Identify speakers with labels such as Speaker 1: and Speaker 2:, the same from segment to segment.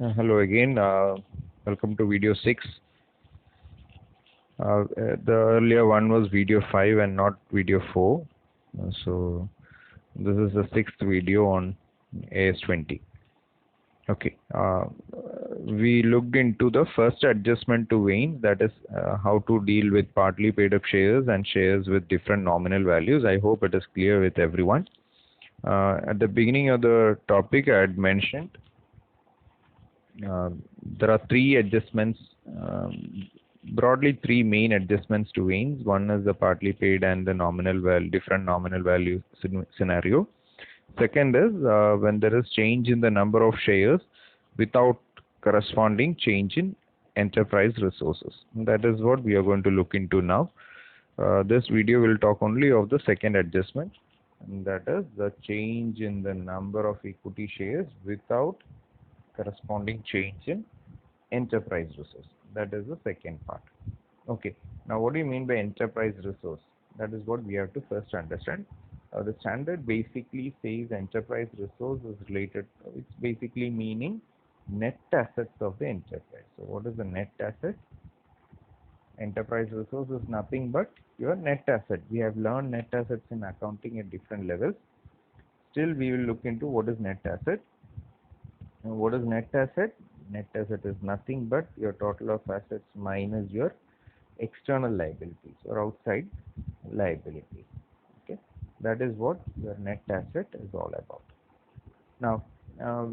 Speaker 1: Hello again. Welcome to video 6. The earlier one was video 5 and not video 4. So this is the 6th video on AS20. Okay. We looked into the first adjustment to vein, that is how to deal with partly paid up shares and shares with different nominal values. I hope it is clear with everyone. At the beginning of the topic, I had mentioned there are three adjustments, broadly three main adjustments to veins. One is the partly paid and the nominal value, different nominal value scenario. Second is when there is change in the number of shares without corresponding change in enterprise resources. That is what we are going to look into now. This video will talk only of the second adjustment, and that is the change in the number of equity shares without corresponding change in enterprise resource. That is the second part. Okay. Now, what do you mean by enterprise resource? That is what we have to first understand. The standard basically says enterprise resource is related. It's basically meaning net assets of the enterprise. So, what is the net asset? Enterprise resource is nothing but your net asset. We have learned net assets in accounting at different levels. Still, we will look into what is net asset. What is net asset? Net asset is nothing but your total of assets minus your external liabilities or outside liabilities. Okay, that is what your net asset is all about. Now,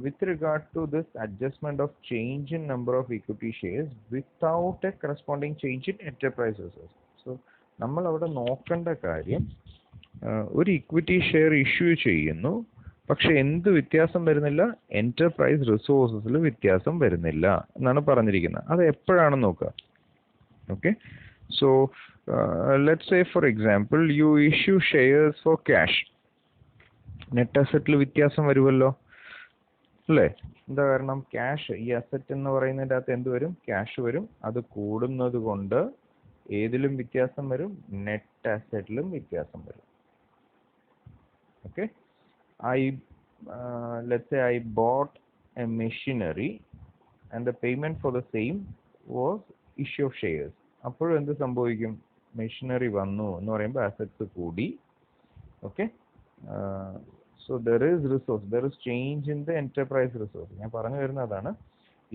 Speaker 1: with regard to this adjustment of change in number of equity shares without a corresponding change in enterprise resources. So, നമ്മൾ അവിടെ നോക്കേണ്ട കാര്യം ഒരു equity share issue ചെയ്യുന്നു, പക്ഷെ എന്ത് വ്യത്യാസം വരുന്നില്ല, എന്റർപ്രൈസ് റിസോഴ്സസിൽ വ്യത്യാസം വരുന്നില്ല എന്നാണ് പറഞ്ഞിരിക്കുന്നത്. അത് എപ്പോഴാണെന്ന് നോക്കുക. Okay, so let's say for example you issue shares for cash. Net അസറ്റിൽ വ്യത്യാസം വരുമല്ലോ അല്ലേ? എന്താ കാരണം? ക്യാഷ്, ഈ അസറ്റ് എന്ന് പറയുന്നതിൻ്റെ അകത്ത് എന്ത് വരും? ക്യാഷ് വരും. അത് കൂടുന്നത് കൊണ്ട് ഏതിലും വ്യത്യാസം വരും? നെറ്റ് അസറ്റിലും വ്യത്യാസം വരും. Okay, let's say I bought a machinery and the payment for the same was issue of shares. അപ്പോൾ എന്ത് സംഭവിക്കും? മെഷീനറി വന്നു എന്ന് പറയുമ്പോൾ അസറ്റ്സ് കൂടി. Okay, so there is resource, there is change in the enterprise resource. ഞാൻ പറഞ്ഞു വരുന്നതാണ്,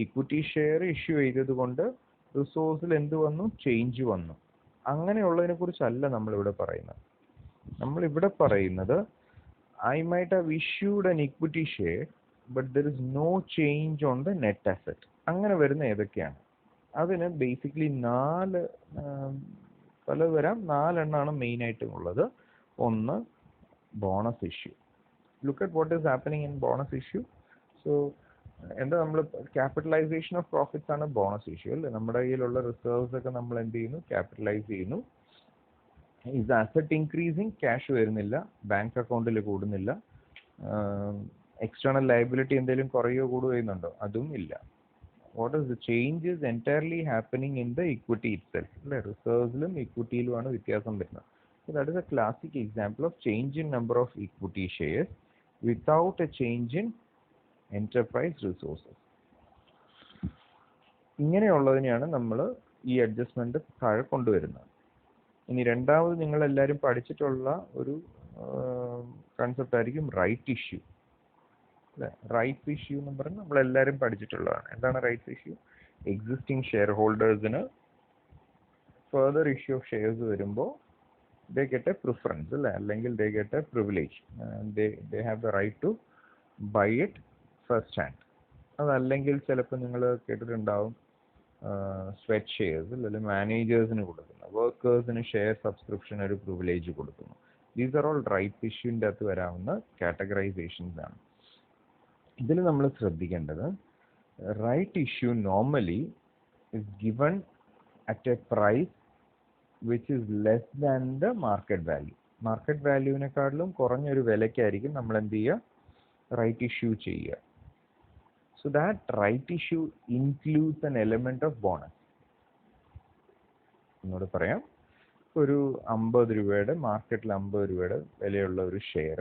Speaker 1: ഇക്വിറ്റി ഷെയർ ഇഷ്യൂ ചെയ്തത് കൊണ്ട് റിസോഴ്സിൽ എന്ത് വന്നു? ചേഞ്ച് വന്നു. അങ്ങനെയുള്ളതിനെ കുറിച്ചല്ല നമ്മളിവിടെ പറയുന്നത്. നമ്മളിവിടെ പറയുന്നത് I might have issued an equity share, but there is no change on the net asset. അങ്ങനെ വരുന്ന ഏതൊക്കെയാണ്? അതിന് ബേസിക്കലി നാലെണ്ണമാണ് മെയിൻ ആയിട്ടും ഉള്ളത്. ഒന്ന്, bonus issue. Look at what is happening in bonus issue. So എന്താ, നമ്മൾ ക്യാപിറ്റലൈസേഷൻ ഓഫ് പ്രോഫിറ്റ്സ് ആണ് ബോണസ് ഇഷ്യൂ അല്ലേ? നമ്മുടെ കയ്യിലുള്ള റിസർവ്സ് ഒക്കെ നമ്മൾ എന്ത് ചെയ്യുന്നു? ക്യാപിറ്റലൈസ് ചെയ്യുന്നു. Is asset increasing? ക്യാഷ് വരുന്നില്ല, ബാങ്ക് അക്കൗണ്ടിൽ കൂടുന്നില്ല. എക്സ്റ്റേണൽ ലയബിലിറ്റി എന്തെങ്കിലും കുറയോ കൂടുകയോ ചെയ്യുന്നുണ്ടോ? അതും ഇല്ല. What is the change is entirely happening in the equity itself അല്ലേ? റിസർവ്സിലും ഇക്വിറ്റിയിലുമാണ് വ്യത്യാസം വരുന്നത്. So that is a classic example of change in number of equity shares without a change in enterprise resources. ഇങ്ങനെയുള്ളതിനെയാണ് നമ്മൾ ഈ അഡ്ജസ്റ്റ്മെന്റ് താഴെ കൊണ്ടുവരുന്നത്. ഇനി രണ്ടാമത് നിങ്ങൾ എല്ലാവരും പഠിച്ചിട്ടുള്ള ഒരു കൺസെപ്റ്റ് ആയിരിക്കും റൈറ്റ് ഇഷ്യൂ അല്ലേ? റൈറ്റ് ഇഷ്യൂ എന്ന് പറഞ്ഞാൽ നമ്മളെല്ലാവരും പഠിച്ചിട്ടുള്ളതാണ്. എന്താണ് റൈറ്റ് ഇഷ്യൂ? എക്സിസ്റ്റിംഗ് ഷെയർ ഹോൾഡേഴ്സിന് ഫർദർ ഇഷ്യൂ ഓഫ് ഷെയർസ് വരുമ്പോൾ ദേ ഗെറ്റ് എ പ്രിഫറൻസ് അല്ലേ? അല്ലെങ്കിൽ they get a privilege. They have the right to buy it first hand. അതല്ലെങ്കിൽ ചിലപ്പോൾ നിങ്ങൾ കേട്ടിട്ടുണ്ടാവും സ്വെറ്റ് ഷെയർസ് അല്ലെങ്കിൽ മാനേജേഴ്സിന് കൊടുക്കുന്നു, വർക്കേഴ്സിന് ഷെയർ സബ്സ്ക്രിപ്ഷൻ ഒരു പ്രിവിലേജ് കൊടുക്കുന്നു. ദീസ് ആർ ഓൾ റൈറ്റ് ഇഷ്യൂവിൻ്റെ അകത്ത് വരാവുന്ന കാറ്റഗറൈസേഷൻസ് ആണ്. ഇതിൽ നമ്മൾ ശ്രദ്ധിക്കേണ്ടത്, right issue normally is given at a price which is less than the market value. Market വാല്യൂവിനെക്കാട്ടിലും കുറഞ്ഞൊരു വിലയ്ക്കായിരിക്കും നമ്മൾ എന്ത് ചെയ്യുക? റൈറ്റ് ഇഷ്യൂ ചെയ്യുക. So that right issue includes an element of bonus. എന്നോട് പറയാം, ഒരു 50 രൂപയുടെ മാർക്കറ്റിൽ 50 രൂപയുടെ വിലയുള്ള ഒരു share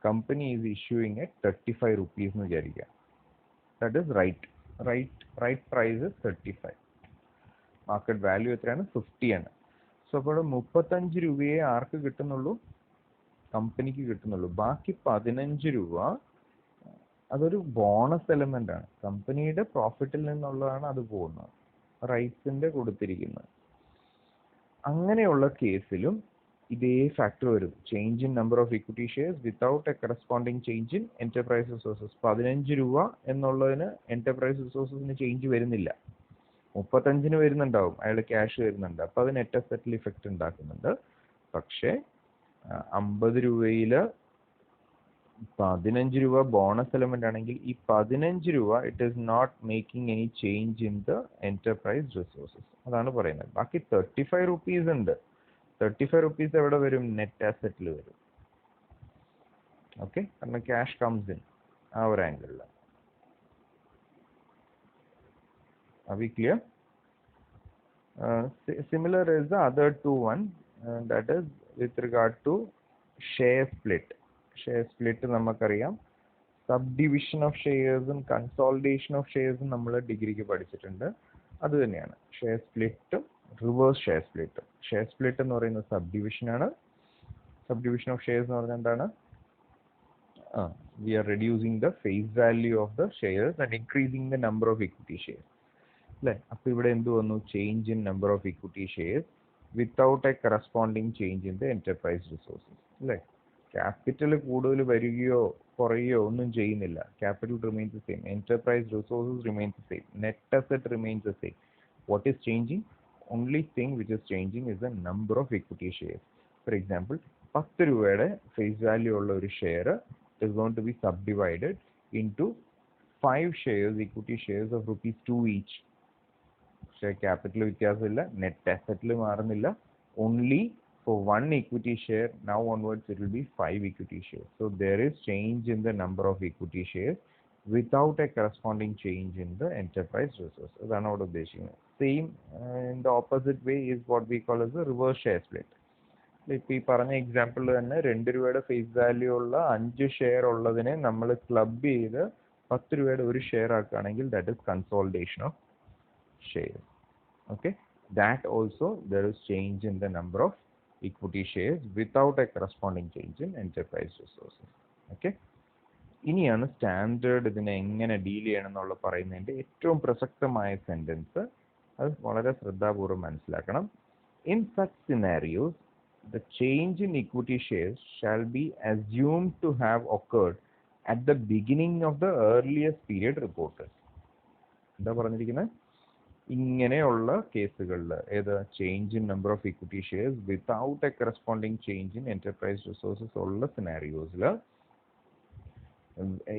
Speaker 1: company is issuing at 35 rupees എന്ന് വിചാരിക്കുക. That is right. right price is 35. Market value എത്രയാണ്? 50 ആണ്. സോ അപ്പോൾ 35 രൂപയെ ആർക്ക് കിട്ടുന്നുള്ളൂ? കമ്പനിക്ക് കിട്ടുന്നുള്ളൂ. ബാക്കി 15 രൂപ അതൊരു ബോണസ് എലമെന്റ് ആണ്. കമ്പനിയുടെ പ്രോഫിറ്റിൽ നിന്നുള്ളതാണ് അത് പോകുന്നത്, റൈറ്റ്സിന്റെ കൊടുത്തിരിക്കുന്നത്. അങ്ങനെയുള്ള കേസിലും ഇതേ ഫാക്ടർ വരും. Change in number of equity shares without A corresponding change in enterprise resources. 15 രൂപ എന്നുള്ളതിന് എന്റർപ്രൈസ് റിസോഴ്സസിന് ചേഞ്ച് വരുന്നില്ല. 35 വരുന്നുണ്ടാവും, അയാൾ ക്യാഷ് വരുന്നുണ്ട്, അപ്പൊ അത് നെറ്റ് അസറ്റിൽ ഇഫക്റ്റ് ഉണ്ടാക്കുന്നുണ്ട്. പക്ഷേ 50 രൂപയിൽ 15 രൂപ ബോണസ് എലമെന്റ് ആണെങ്കിൽ ഈ 15 രൂപ it is not making any change in the enterprise resources. അതാണ് പറയുന്നത്. ബാക്കി 35 റുപ്പീസ് ഉണ്ട്. 35 റുപ്പീസ് എവിടെ വരും? നെറ്റ് അസറ്റിൽ വരും. ഓക്കെ, കാരണം ക്യാഷ് കംസ് ഇൻ ആ ഒരു ആംഗിളിൽ. Are we clear? Similar is the other two one, that is with regard to share split. Share split നമുക്കറിയാം. സബ്ഡിവിഷൻ ഓഫ് ഷെയർസും കൺസോളിഡേഷൻ ഓഫ് ഷെയർസും നമ്മൾ ഡിഗ്രിക്ക് പഠിച്ചിട്ടുണ്ട്. അത് തന്നെയാണ് ഷെയർ സ്പ്ലിറ്റും റിവേഴ്സ് ഷെയർ സ്പ്ലിറ്റും. ഷെയർ സ്പ്ലിറ്റ് എന്ന് പറയുന്നത് സബ്ഡിവിഷൻ ആണ്. സബ്ഡിവിഷൻ ഓഫ് ഷെയർസ് എന്ന് പറഞ്ഞാൽ എന്താണ്? we are reducing the face value of the shares and increasing the number of equity shares. അല്ലേ? അപ്പോൾ ഇവിടെ എന്ത് വന്നു? Change in number of equity shares without A corresponding change in the enterprise resources. അല്ലേ? Capital കൂടുതൽ വരികയോ കുറയുകയോ ഒന്നും ചെയ്യുന്നില്ല. Capital remains same, enterprise resources remains same, net asset remains the same. What is changing? Only thing which is changing is the number of equity shares. For example, 10 രൂപയുടെ face value ഉള്ള ഒരു share is going to be subdivided into 5 shares, equity shares of ₹2 each. Share capital വ്യത്യാസമില്ല, net അസറ്റിൽ മാറുന്നില്ല. Only for one equity share, now onwards it will be 5 equity shares. So there is change in the number of equity shares without a corresponding change in the enterprise resource. അതാണ് അവിടെ ഉദ്ദേശിക്കുന്നത്. Same in the opposite way is what we call as the reverse share split. ഇപ്പൊ ഈ പറഞ്ഞ എക്സാമ്പിളിൽ തന്നെ 2 രൂപയുടെ face value ഉള്ള 5 share ഉള്ളതിനെ നമ്മൾ ക്ലബ് ചെയ്ത് 10 രൂപയുടെ ഒരു ഷെയർ ആക്കുകയാണെങ്കിൽ that is consolidation of shares. Okay, that also there is change in the number of equity shares without A corresponding change in enterprise resources. Okay, ഇനിയാണ് സ്റ്റാൻഡേർഡ് ഇതിനെ എങ്ങനെ ഡീൽ ചെയ്യണം എന്നുള്ള പറയുന്നതിന്റെ ഏറ്റവും പ്രസക്തമായ സെന്റൻസ്. അത് വളരെ ശ്രദ്ധാപൂർവ്വം മനസ്സിലാക്കണം. In such scenarios the change in equity shares shall be assumed to have occurred at the beginning of the earliest period reported. എന്താ പറഞ്ഞിരിക്കുന്നത്? ഇങ്ങനെയുള്ള കേസുകളിൽ ഏത് change in number of equity shares without A corresponding change in enterprise resources ഉള്ള സിനാരിയോസിൽ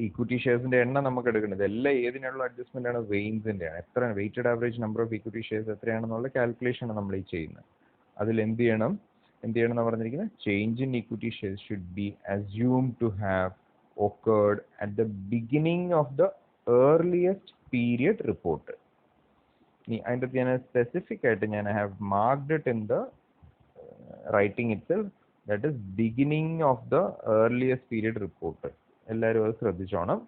Speaker 1: equity ഷെയർസിന്റെ എണ്ണം നമുക്ക് എടുക്കുന്നത് എല്ലാം ഏതിനുള്ള അഡ്ജസ്റ്റ്മെന്റ് ആണ്? വെയിൻസിന്റെ ആണ്. എത്ര weighted average number of equity shares എത്രയാണെന്നുള്ള കാൽക്കുലേഷൻ ആണ് നമ്മൾ ഈ ചെയ്യുന്നത്. അതിൽ എന്ത് ചെയ്യണം എന്ന് പറഞ്ഞിരിക്കുന്നത്? Change in equity shares should be assumed to have occurred at the beginning of the earliest period reported. അതിൻ്റെ ഞാൻ സ്പെസിഫിക് ആയിട്ട് ഞാൻ have marked it in the writing itself, that is beginning of the earliest period reported. എല്ലാവരും അത് ശ്രദ്ധിച്ചോണം.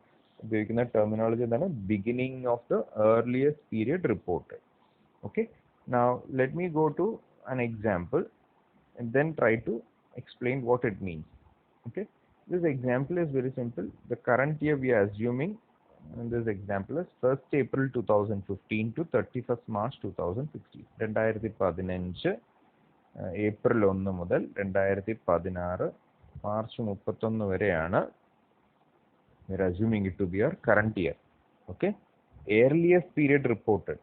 Speaker 1: ഉപയോഗിക്കുന്ന terminology എന്താണ്? Beginning of the earliest period reported. Okay, now let me go to an example and then try to explain what it means. Okay, this example is very simple. The current year we are assuming in this example is 1st April 2015 to 31st March 2016. 2015 April 1 മുതൽ 2016 March 31 വരെയാണ് we are assuming it to be our current year. Okay, earliest period reported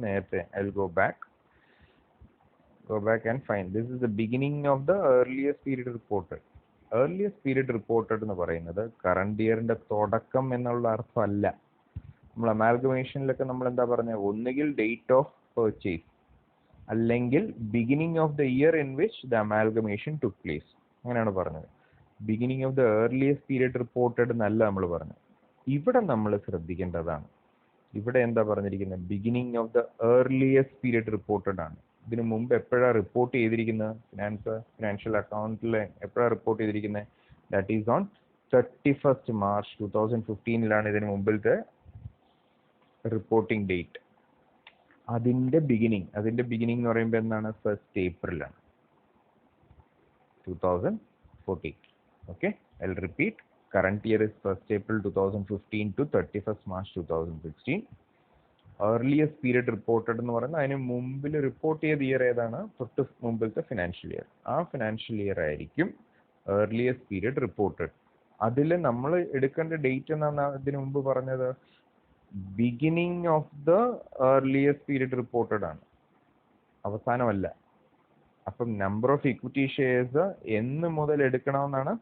Speaker 1: നേരത്തെ I'll go back and find this is the beginning of the earliest period reported. Earliest period reported എന്ന് പറയുന്നത് current ഇയറിന്റെ തുടക്കം എന്നുള്ള അർത്ഥമല്ല. നമ്മൾ അമാൽഗമേഷനിലൊക്കെ നമ്മൾ എന്താ പറഞ്ഞത്? ഒന്നുകിൽ ഡേറ്റ് ഓഫ് പർച്ചേസ് അല്ലെങ്കിൽ beginning of the year in which the amalgamation took place, അങ്ങനെയാണ് പറഞ്ഞത്. Beginning of the earliest period reported എന്നല്ല നമ്മൾ പറഞ്ഞത്. ഇവിടെ നമ്മൾ ശ്രദ്ധിക്കേണ്ടതാണ്. ഇവിടെ എന്താ പറഞ്ഞിരിക്കുന്നത്? Beginning of the earliest period reported ആണ്. ഇതിനു മുമ്പ് എപ്പോഴാണ് റിപ്പോർട്ട് ചെയ്തിരിക്കുന്നത്? ഫിനാൻഷ്യൽ അക്കൗണ്ടിൽ എപ്പോഴാണ് റിപ്പോർട്ട് ചെയ്തിരിക്കുന്നത്? That is on 31st March 2015 ഇതിന് മുമ്പിലത്തെ റിപ്പോർട്ടിംഗ് ഡേറ്റ്. അതിന്റെ ബിഗിനിങ് എന്ന് പറയുമ്പോൾ എന്താണ്? 1st April 2014. Okay, I'll repeat. Current year is 1st April 2015 to 31st March 2016. Earliest period reported എന്ന് പറയുന്നത് അതിന് മുമ്പിൽ റിപ്പോർട്ട് ചെയ്ത ഇയർ ഏതാണ്? തൊട്ട് മുമ്പിലത്തെ ഫിനാൻഷ്യൽ ഇയർ. ആ ഫിനാൻഷ്യൽ ഇയർ ആയിരിക്കും earliest period reported. അതിൽ നമ്മൾ എടുക്കേണ്ട ഡേറ്റ് എന്നാണ് ഇതിനു മുമ്പ് പറഞ്ഞത്? Beginning of the earliest period reported ആണ്, അവസാനമല്ല. അപ്പം നമ്പർ ഓഫ് ഇക്വിറ്റി ഷെയർസ് എന്ന് മുതൽ എടുക്കണമെന്നാണ്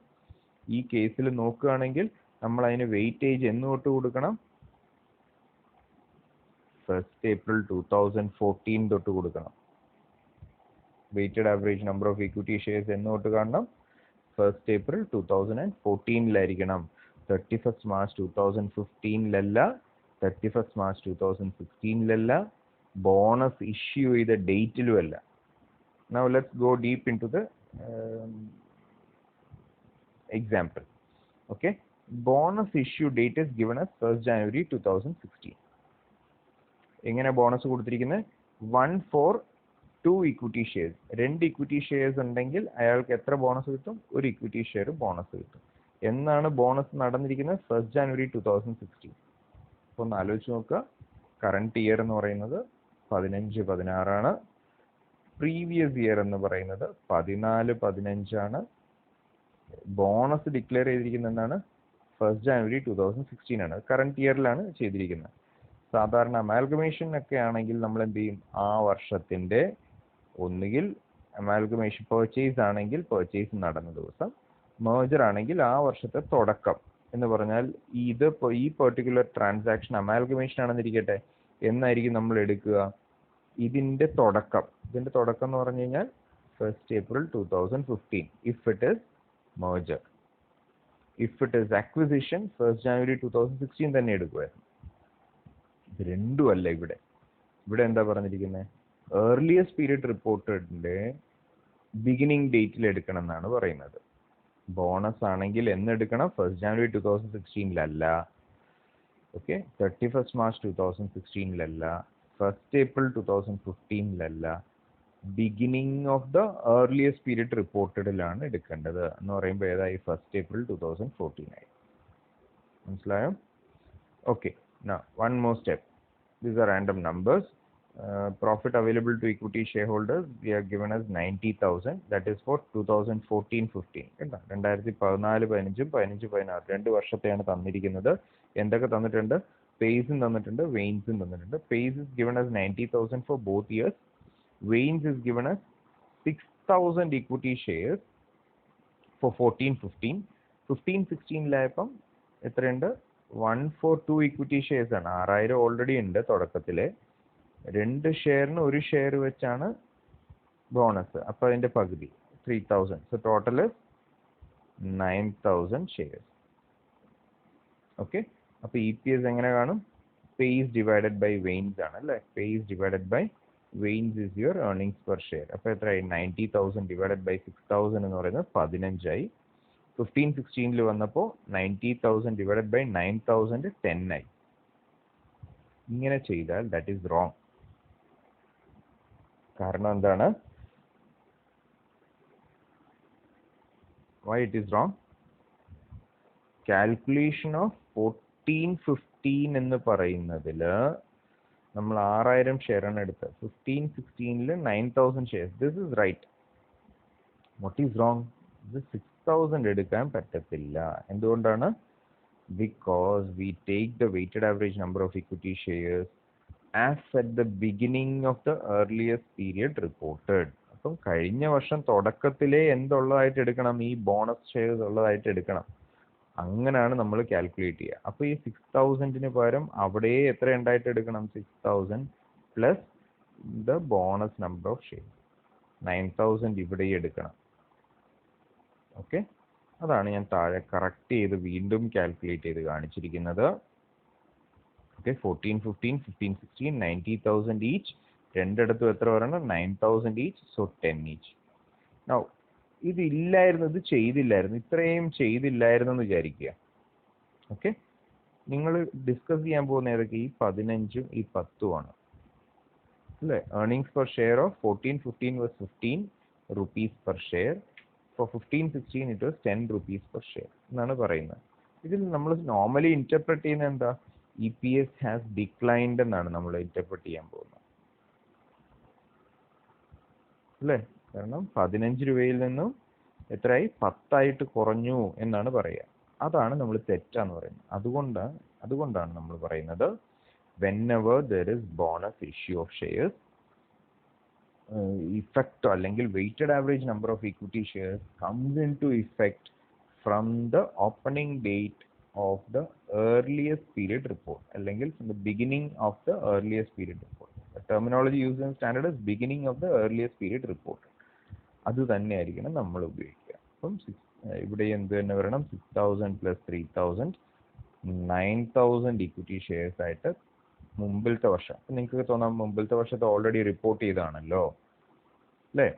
Speaker 1: ഈ കേസിൽ നോക്കുകയാണെങ്കിൽ നമ്മൾ അതിന് വെയിറ്റേജ് എന്ന് തൊട്ട് കൊടുക്കണം? 1st April 2014 തൊട്ട് കൊടുക്കണം. Weighted average number of equity shares എന്ന് തൊട്ട് കാണണം? 1st April 2014 31st March 2015 31st March 2016 bonus issue ചെയ്ത ഡേറ്റിലും അല്ല. Now let's go deep into the example. Okay, bonus issue date is given as 1st January 2016. എങ്ങനെ bonus കൊടുത്തിരിക്കുന്നത്? 1 for 2 equity shares. 2 equity shares ഉണ്ടെങ്കിൽ അയാൾക്ക് എത്ര ബോണസ് കിട്ടും? 1 equity share bonus കിട്ടും. എന്നാണ് ബോണസ് നടന്നിരിക്കുന്നത്? 1st January 2016. അപ്പോൾ ഒന്ന് ആലോചിച്ച് നോക്കുക. കറണ്ട് ഇയർ എന്ന് പറയുന്നത് 15-16 പ്രീവിയസ് ഇയർ എന്ന് പറയുന്നത് 14-15 ബോണസ് ഡിക്ലെയർ ചെയ്തിരിക്കുന്നത് എന്താണ്? 1st January 2016 കറണ്ട് ഇയറിലാണ് ചെയ്തിരിക്കുന്നത്. സാധാരണ അമാൽഗമേഷൻ ഒക്കെ ആണെങ്കിൽ നമ്മൾ എന്ത് ചെയ്യും? ആ വർഷത്തിന്റെ ഒന്നുകിൽ അമാൽഗമേഷൻ പർച്ചേസ് ആണെങ്കിൽ പർച്ചേസ് നടന്ന ദിവസം, മേജർ ആണെങ്കിൽ ആ വർഷത്തെ തുടക്കം എന്ന് പറഞ്ഞാൽ ഈ പെർട്ടിക്കുലർ ട്രാൻസാക്ഷൻ അമാൽഗമേഷൻ ആണെന്നിരിക്കട്ടെ, എന്നായിരിക്കും നമ്മൾ എടുക്കുക? ഇതിന്റെ തുടക്കം എന്ന് പറഞ്ഞു കഴിഞ്ഞാൽ 1st April 2015 if it is merger. If it is acquisition, 1st January 2016 തന്നെ എടുക്കുമായിരുന്നു. ഇത് രണ്ടും അല്ല. ഇവിടെ എന്താ പറഞ്ഞിരിക്കുന്നത്? earliest period reportedന്റെ ബിഗിനിങ് ഡേറ്റിൽ എടുക്കണം എന്നാണ് പറയുന്നത്. ബോണസ് ആണെങ്കിൽ എന്ന് എടുക്കണം? 1st January 2016 okay, 31st March 2016 1st April 2015 beginning of the earliest period reportedലാണ് എടുക്കേണ്ടത് എന്ന് പറയുമ്പോൾ ഏതായി? 1st April 2014 മനസ്സിലായോ? Okay, now one more step. These are random numbers. Profit available to equity shareholders we are given as 90,000. That is for 2014-15. 2014-15 15-16 രണ്ട് വർഷത്തെയാണ് തന്നിരിക്കുന്നത്. എന്തൊക്കെ തന്നിട്ടുണ്ട്? പേയ്സും തന്നിട്ടുണ്ട്, വെയിൻസും തന്നിട്ടുണ്ട്. Pays is given as 90,000 for both years. Veins is given as 6,000 equity shares for 14-15. 15-16 എത്രയുണ്ട്? 1 for 2 equity shares ആണ്. 6,000 already ഉണ്ട് തുടക്കത്തില്. 2 ഷെയറിന് 1 ഷെയർ വെച്ചാണ് ബോണസ്. അപ്പൊ അതിന്റെ പകുതി 3,000. So total 9,000 shares. ഓക്കെ, അപ്പൊ EPS എങ്ങനെ കാണും? പേയ്സ് ഡിവൈഡഡ് ബൈ വെയിൻസ് ആണ് അല്ലെ? പേയ്സ് ഡിവൈഡഡ് ബൈ വെയിൻസ് is your earnings per share. അപ്പൊ എത്രയായി? 90,000 ഡിവൈഡഡ് ബൈ 6,000 എന്ന് പറയുന്നത് 15 15-16 വന്നപ്പോൾ 90,000 ഡിവൈഡഡ് ബൈ 9,000 10 ഇങ്ങനെ ചെയ്താൽ ദാറ്റ് ഈസ് റോങ്. കാരണം എന്താണ്? Why it is wrong? Calculation of 14-15 എന്ന് പറയുന്നതില് നമ്മൾ 6,000 ഷെയർ ആണ് എടുത്തത്. 15-16 9,000 shares. This is right. What is wrong? ഇത് 6,000 എടുക്കാൻ പറ്റത്തില്ല. എന്തുകൊണ്ടാണ്? Because we take the weighted average number of equity shares as at the beginning of the earliest period reported. അപ്പം കഴിഞ്ഞ വർഷം തുടക്കത്തിലെ എന്തുള്ളതായിട്ട് എടുക്കണം? ഈ ബോണസ് ഷെയർസ് ഉള്ളതായിട്ട് എടുക്കണം. അങ്ങനെയാണ് നമ്മൾ കാൽക്കുലേറ്റ് ചെയ്യുക. അപ്പൊ ഈ 6,000 പകരം അവിടെ എത്ര ഉണ്ടായിട്ട് എടുക്കണം? 6,000 plus the bonus number of shares 9,000 ഇവിടെ എടുക്കണം. ഓക്കെ, അതാണ് ഞാൻ താഴെ കറക്റ്റ് ചെയ്ത് വീണ്ടും കാൽക്കുലേറ്റ് ചെയ്ത് കാണിച്ചിരിക്കുന്നത്. Okay, 14-15 15-16 90,000 each. രണ്ടിടത്തും എത്ര വരണം? 9,000 ഈച്ച്. So 10 each. നൗ ഇതില്ലായിരുന്നു, ഇത് ചെയ്തില്ലായിരുന്നു, ഇത്രയും ചെയ്തില്ലായിരുന്നു എന്ന് വിചാരിക്കുക. ഓക്കെ, നിങ്ങൾ ഡിസ്കസ് ചെയ്യാൻ പോകുന്ന ഏതൊക്കെ ഈ 15ഉം ഈ 10ഉം ആണ് അല്ലേ. Earnings per share of 14-15 was 15 rupees per share. For 15-16 it was 10 rupees per share എന്നാണ് പറയുന്നത്. ഇതിൽ നമ്മൾ നോർമലി ഇന്റർപ്രറ്റ് ചെയ്യുന്നത് എന്താ, EPS ഹാസ് ഡിക്ലൈൻഡ് എന്നാണ് നമ്മൾ ഇന്റർപ്രറ്റ് ചെയ്യാൻ പോകുന്നത് അല്ലേ. കാരണം 15 രൂപയിൽ നിന്നും എത്രയായി, 10 കുറഞ്ഞു എന്നാണ് പറയുക. അതാണ് നമ്മൾ തെറ്റാന്ന് പറയുന്നത്. അതുകൊണ്ടാണ് നമ്മൾ പറയുന്നത് whenever there is bonus issue of shares, effect അല്ലെങ്കിൽ weighted average number of equity shares comes into effect from the opening date of the earliest period report അല്ലെങ്കിൽ from the beginning of the earliest period report. The terminology used in standard is beginning of the earliest period report. അത് തന്നെയായിരിക്കണം നമ്മൾ ഉപയോഗിക്കുക. അപ്പം ഇവിടെ എന്ത് തന്നെ വരണം, 6,000 + 3,000 9,000 equity shares ആയിട്ട് മുമ്പിലത്തെ വർഷം. നിങ്ങൾക്ക് തോന്നാം മുമ്പിലത്തെ വർഷത്തെ ഓൾറെഡി റിപ്പോർട്ട് ചെയ്താണല്ലോ അല്ലേ.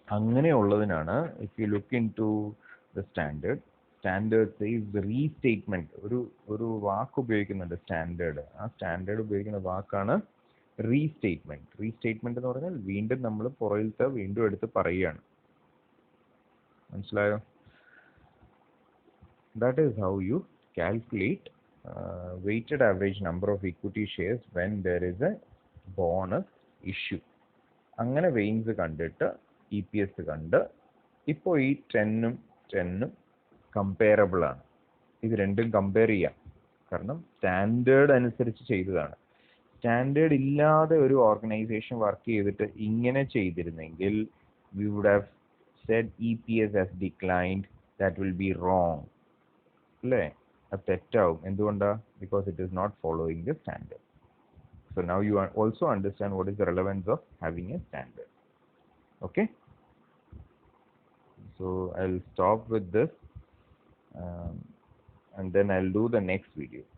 Speaker 1: അങ്ങനെയുള്ളതിനാണ് if you look into the standard is restatement. ഒരു വാക്ക് ഉപയോഗിക്കുന്നുണ്ട് സ്റ്റാൻഡേർഡ്. ആ സ്റ്റാൻഡേർഡ് ഉപയോഗിക്കുന്ന വാക്കാണ് റീസ്റ്റേറ്റ്മെന്റ്. റീസ്റ്റേറ്റ്മെന്റ് എന്ന് പറഞ്ഞാൽ വീണ്ടും നമ്മൾ പുറകിലത്തെ വീണ്ടും എടുത്ത് പറയുകയാണ്. മനസ്സിലായോ? That is how you calculate weighted average number of equity shares when there is a bonus issue. അങ്ങനെ വെയിൻസ് കണ്ടിട്ട് EPS കണ്ട് ഇപ്പോൾ ഈ 10ഉം കമ്പയറബിൾ ആണ്. ഇത് രണ്ടും കമ്പയർ ചെയ്യാം. കാരണം സ്റ്റാൻഡേർഡ് അനുസരിച്ച് ചെയ്തതാണ്. സ്റ്റാൻഡേർഡ് ഇല്ലാതെ ഒരു ഓർഗനൈസേഷൻ വർക്ക് ചെയ്തിട്ട് ഇങ്ങനെ ചെയ്തിരുന്നെങ്കിൽ we would have said EPS has declined. That will be wrong അല്ലേ. അത് തെറ്റാവും. എന്തുകൊണ്ടാ? because it is not following the standard. So now you also understand what is the relevance of having a standard. Okay, so I'll stop with this and then I'll do the next video.